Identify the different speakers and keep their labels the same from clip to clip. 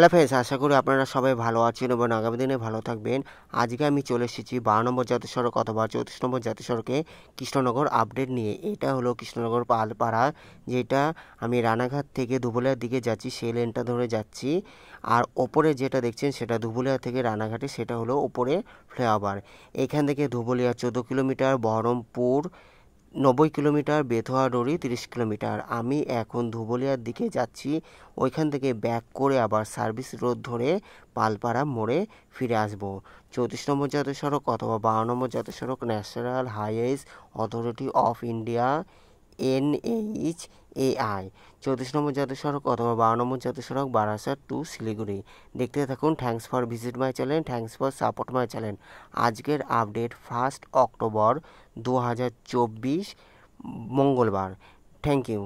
Speaker 1: Hello friends, আশা করি আপনারা সবাই ভালো আছেন এবং আগামী দিনে ভালো থাকবেন। আজকে আমি চলে এসেছি 12 নম্বর জাতীয় সড়ক অথবা 34 নম্বর জাতীয় সড়কে কৃষ্ণনগর আপডেট নিয়ে। এটা হলো কৃষ্ণনগর পালপাড়া, যেটা আমি রানাঘাট থেকে ধুবুলিয়ার দিকে যাচ্ছি, সেই লেনটা ধরে যাচ্ছি। আর ওপরে যেটা দেখছেন সেটা ধুবুলিয়া থেকে রানাঘাটে, সেটা হলো ওপরে ফ্লাইওভার। এখান থেকে ধুবুলিয়া 14 কিলোমিটার, বহরমপুর 90 কিলোমিটার, বেথুয়া ডোরি 30 কিলোমিটার। আমি এখন ধুবুলিয়ার দিকে যাচ্ছি, ওইখান থেকে ব্যাক করে আবার সার্ভিস রোড ধরে পালপাড়া মোড়ে ফিরে আসবো। 34 নম্বর জাতীয় সড়ক অথবা 12 নম্বর জাতীয় সড়ক, national highways authority of India NHAI। 34 নম্বর জাতীয় সড়ক অথবা 12 নম্বর জাতীয় সড়ক, বারাসাত টু শিলিগুড়ি। দেখতে থাকুন। Thanks for visit my channel, thanks for support my channel. আজকের আপডেট 1 অক্টোবর 2024 মঙ্গলবার। Thank you.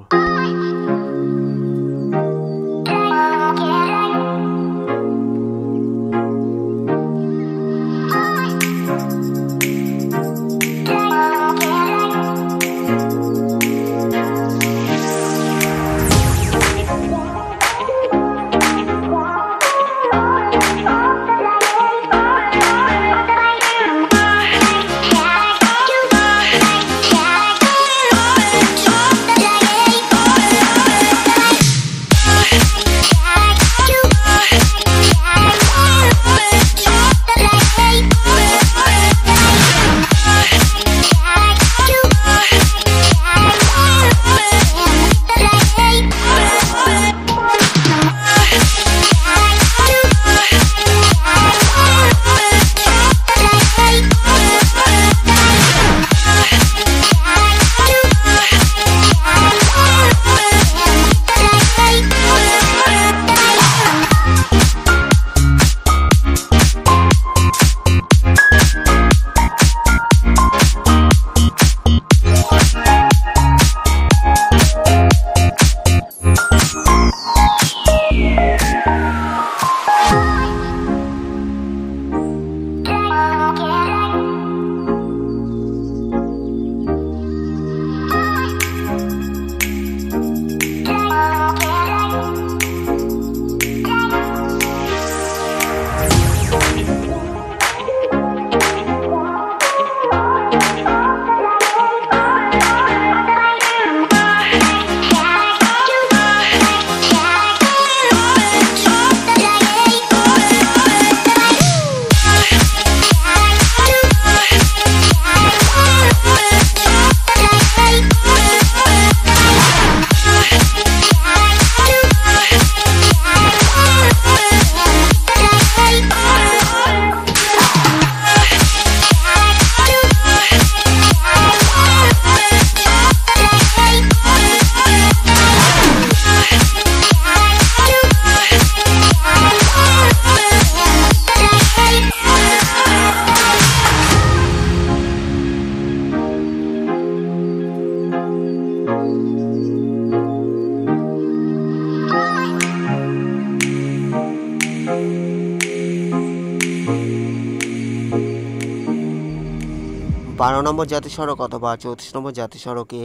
Speaker 1: বারো নম্বর জাতীয় সড়ক অথবা 34 নম্বর জাতীয় সড়কে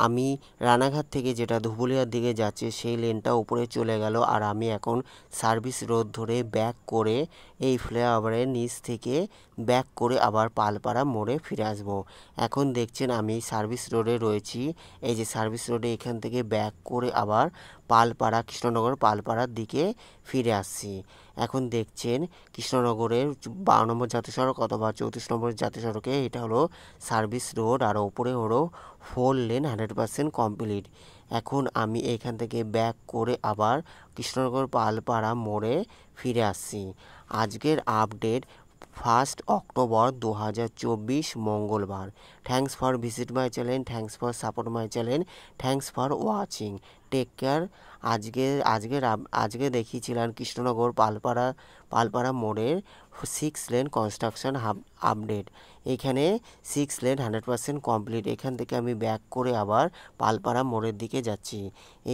Speaker 1: আমি রানাঘাট থেকে যেটা ধুবুলিয়ার দিকে যাচ্ছে, সেই লেনটা উপরে চলে গেল। আর আমি এখন সার্ভিস রোড ধরে ব্যাক করে এই ফ্লাইওভারের নিচ থেকে ব্যাক করে আবার পালপাড়া মোড়ে ফিরে আসব। এখন দেখছেন আমি সার্ভিস রোডে রয়েছি। এই যে সার্ভিস রোডে এখান থেকে ব্যাক করে আবার পালপাড়া, কৃষ্ণনগর পালপাড়ার দিকে ফিরে আসছি। এখন দেখছেন কৃষ্ণনগরের 12 নম্বর জাতীয় সড়ক অথবা 34 নম্বর জাতীয় সড়কে এটা হলো সার্ভিস রোড, আর ওপরে হলো 4 লেন 100% কমপ্লিট। এখন আমি এখান থেকে ব্যাক করে আবার কৃষ্ণনগর পালপাড়া মোড়ে ফিরে আসছি। আজকের আপডেট 1 অক্টোবর 2024 মঙ্গলবার। Thanks for visit my channel, thanks for support my channel, thanks for watching. Take care. আজকে দেখিয়েছিলাম কৃষ্ণনগর পালপাড়া মোড়ের 6 লেন কনস্ট্রাকশন আপডেট। এখানে 6 লেন 100% কমপ্লিট। এখান থেকে আমি ব্যাক করে আবার পালপাড়া মোড়ের দিকে যাচ্ছি।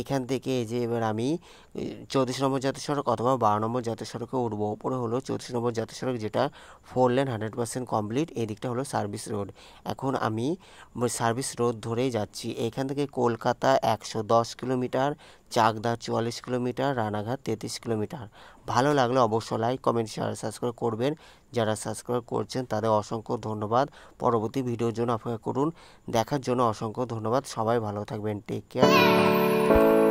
Speaker 1: এখান থেকে এই যে এবার আমি 34 নম্বর জাতীয় সড়ক অথবা 12 নম্বর জাতীয় সড়কে উঠবো। ওপরে হলো 34 নম্বর জাতীয় সড়ক, যেটা 4 লেন 100% কমপ্লিট। এদিকটা হলো সার্ভিস রোড। এখন আমি সার্ভিস রোড ধরেই যাচ্ছি। এখান থেকে Kolkata 110 kilometre kilometre, Chakdah 44 kilometre, Ranaghat 33 kilometre. ভালো লাগলে অবশ্যই লাইক, কমেন্ট, শেয়ার, সাবস্ক্রাইব করবেন। যারা সাবস্ক্রাইব করছেন তাদের অসংখ্য ধন্যবাদ। পরবর্তী ভিডিওর জন্য অপেক্ষা করুন। দেখার জন্য অসংখ্য ধন্যবাদ। সবাই ভালো থাকবেন। Take care.